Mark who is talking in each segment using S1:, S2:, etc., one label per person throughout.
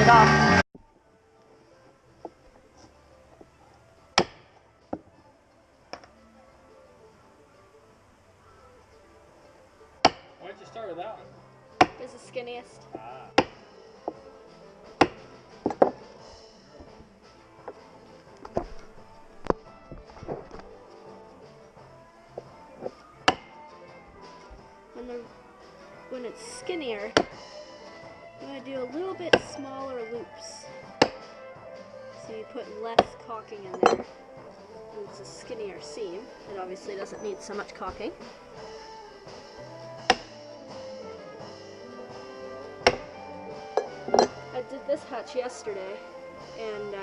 S1: it off.
S2: Why don't you start with that one?
S1: It's the skinniest.
S2: Ah.
S1: When it's skinnier, I'm going to do a little bit smaller loops. So you put less caulking in there. And it's a skinnier seam. It obviously doesn't need so much caulking. I did this hatch yesterday, and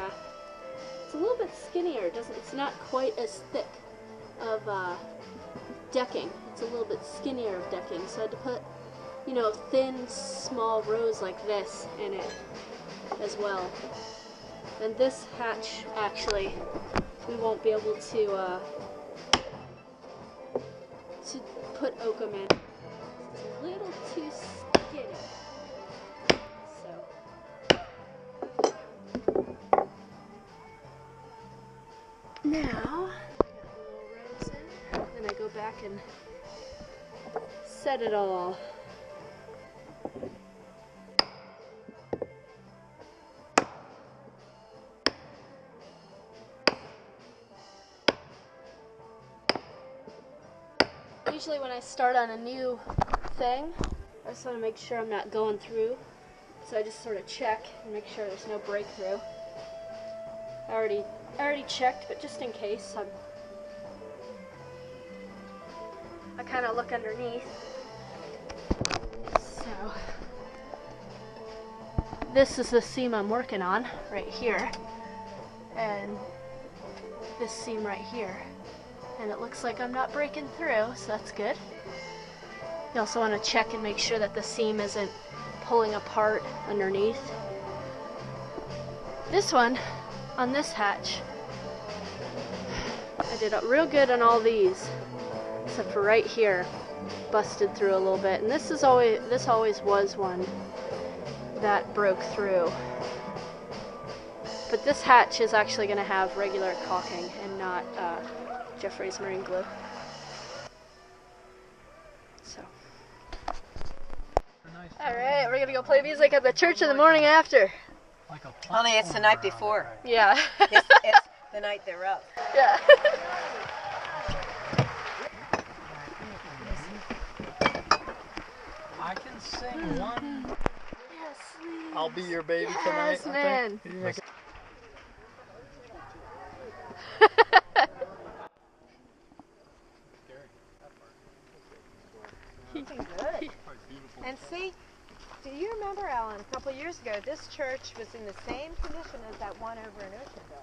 S1: it's a little bit skinnier. It's not quite as thick of decking. It's a little bit skinnier of decking, so I had to put, you know, thin, small rows like this in it as well. And this hatch, actually, we won't be able to put oakum in. It's a little too skinny. So now then I go back and set it all. Usually when I start on a new thing, I just want to make sure I'm not going through. So I just sort of check and make sure there's no breakthrough. I already checked, but just in case, I kind of look underneath. So this is the seam I'm working on right here, and this seam right here, and it looks like I'm not breaking through, so that's good. You also want to check and make sure that the seam isn't pulling apart underneath. This one, on this hatch, I did it real good on all these, except for right here, busted through a little bit. And this always was one that broke through. But this hatch is actually going to have regular caulking and not Jeffrey's marine glue. So. Alright, we're going to go play music at the church in the morning after.
S3: Only it's the night before.
S1: Yeah.
S3: It's the night they're up.
S1: Yeah.
S2: I can sing one.
S1: Yes, please.
S2: I'll be your baby
S1: Yes,
S2: tonight.
S1: man.
S2: I think.
S3: Good. And see, do you remember, Alan, a couple years ago, this church was in the same condition as that one over in Oceanville.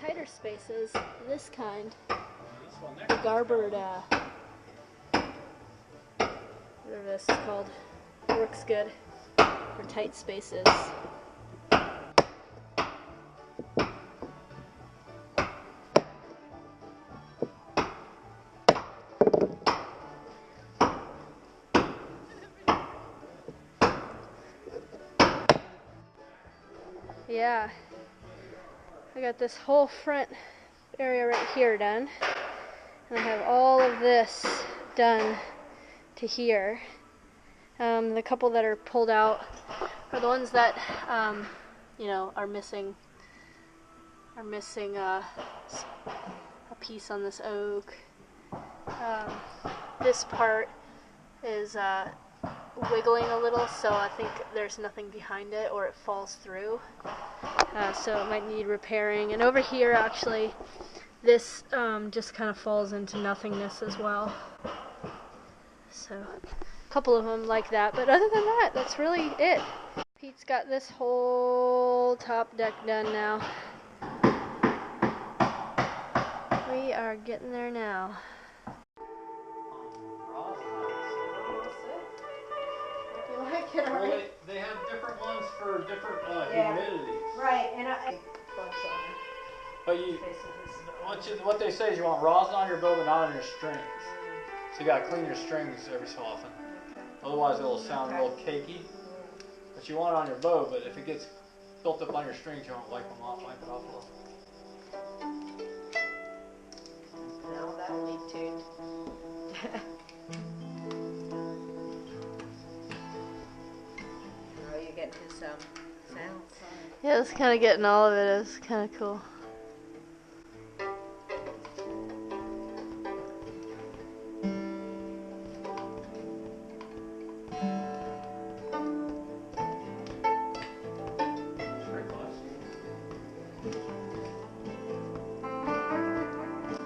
S1: Tighter spaces, this kind, the garbered, whatever this is called, works good for tight spaces. Yeah, I got this whole front area right here done, and I have all of this done to here. The couple that are pulled out are the ones that you know, are missing a piece on this oak. This part is wiggling a little, so I think there's nothing behind it or it falls through. so it might need repairing. And over here, actually, this just kind of falls into nothingness as well. So a couple of them like that, but other than that, that's really it. Pete's got this whole top deck done now. We are getting there now.
S2: Well, they have different ones for different humidities.
S3: Right, and
S2: But what they say is you want rosin on your bow, but not on your strings. So you gotta clean your strings every so often. Otherwise, it'll sound real cakey. But you want it on your bow. But if it gets built up on your strings, you won't wipe it off a little.
S3: no, that'll need tuned. Oh, you get his sounds.
S1: Yeah, it's kind of getting all of it. It's kind of cool.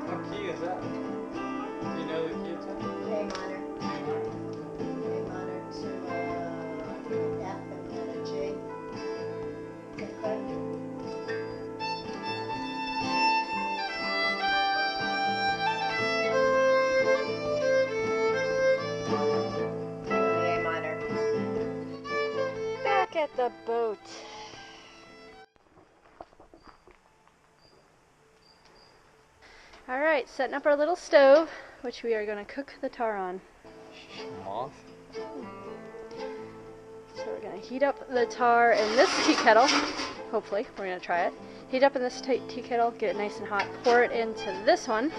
S2: What key is that? Do you know the key it's on?
S3: A minor. A minor to F and then a G. A minor.
S1: Back at the boat. Alright, setting up our little stove, which we are going to cook the tar on.
S2: Moth.
S1: So we're going to heat up the tar in this tea kettle. Hopefully, we're going to try it. Heat up in this tea kettle, get it nice and hot, pour it into this one,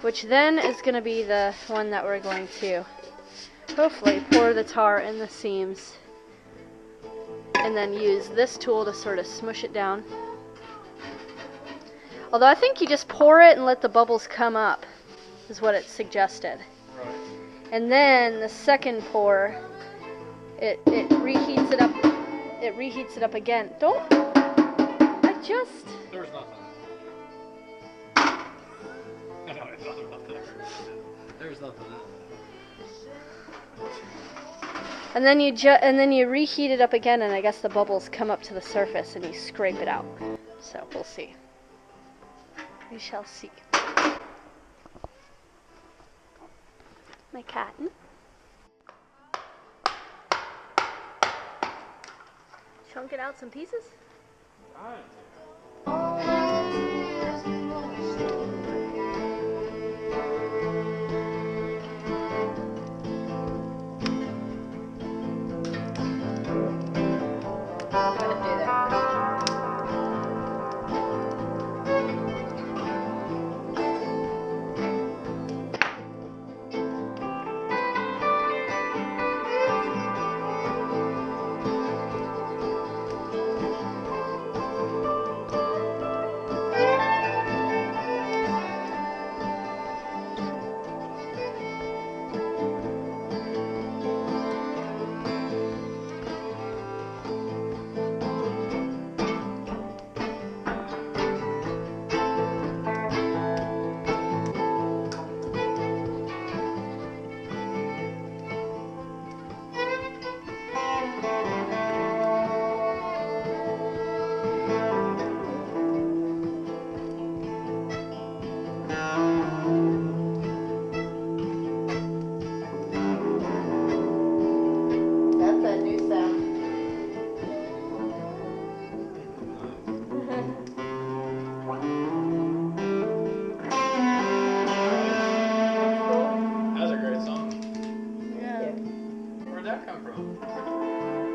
S1: which then is going to be the one that we're going to hopefully pour the tar in the seams, and then use this tool to sort of smush it down. Although I think you just pour it and let the bubbles come up, is what it suggested.
S2: Right.
S1: And then the second pour, it reheats it up. It reheats it up again. Don't. I just.
S2: There's nothing. I know, I thought about that. There's nothing.
S1: And then you reheat it up again, and I guess the bubbles come up to the surface, and you scrape it out. So we'll see. We shall see. My cotton. Chunk it out some pieces.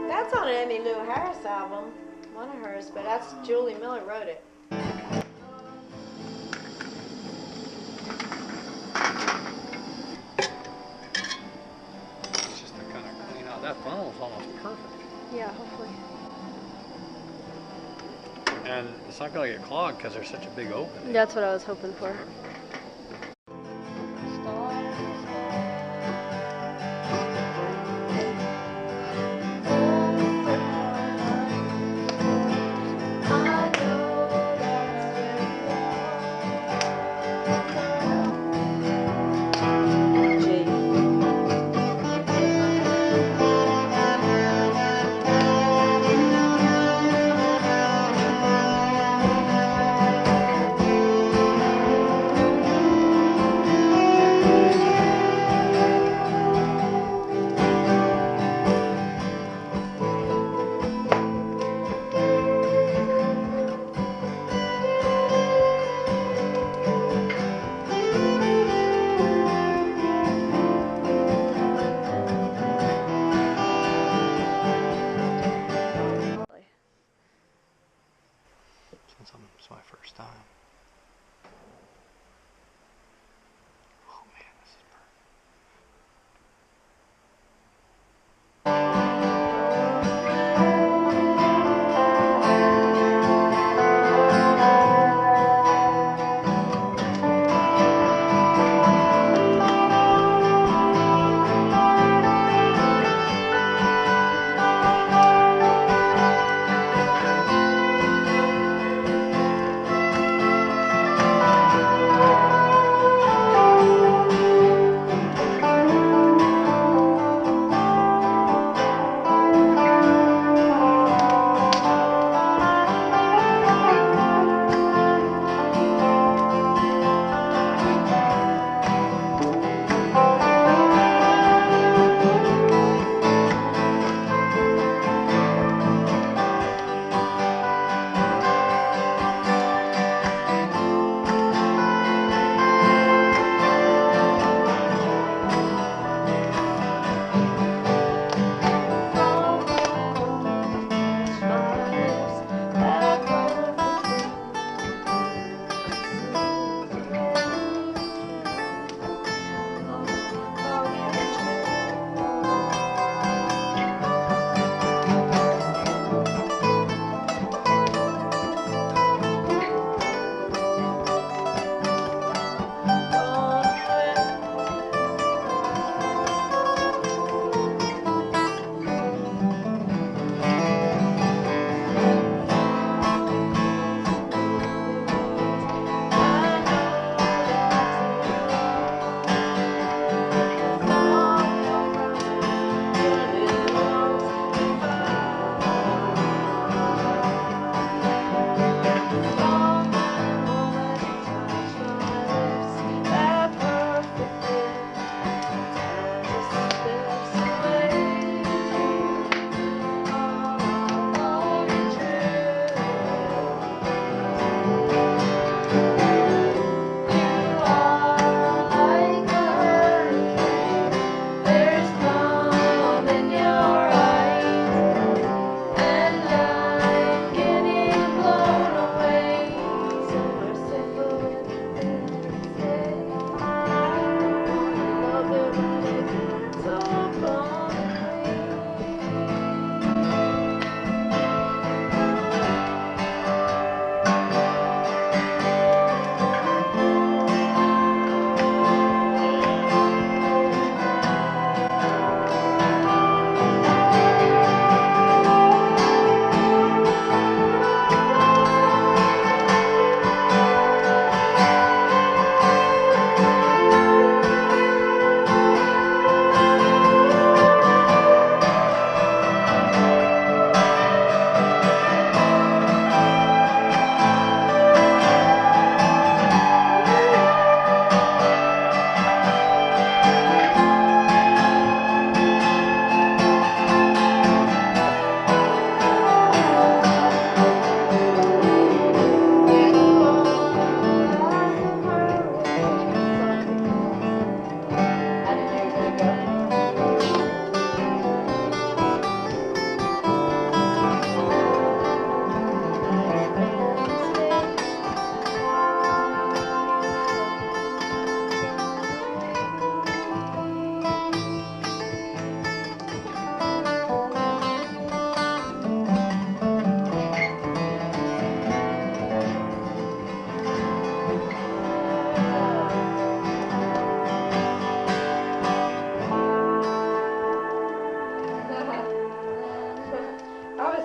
S3: That's on an Emmylou Harris album, one of hers, but that's Julie Miller wrote it.
S2: It's just to kind of clean out. That funnel's almost perfect.
S1: Yeah, hopefully.
S2: And it's not going to get clogged because there's such a big opening.
S1: That's what I was hoping for.
S2: something. It's my first time. Oh man, this is perfect.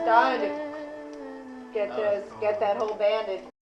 S3: Dying to get that whole banded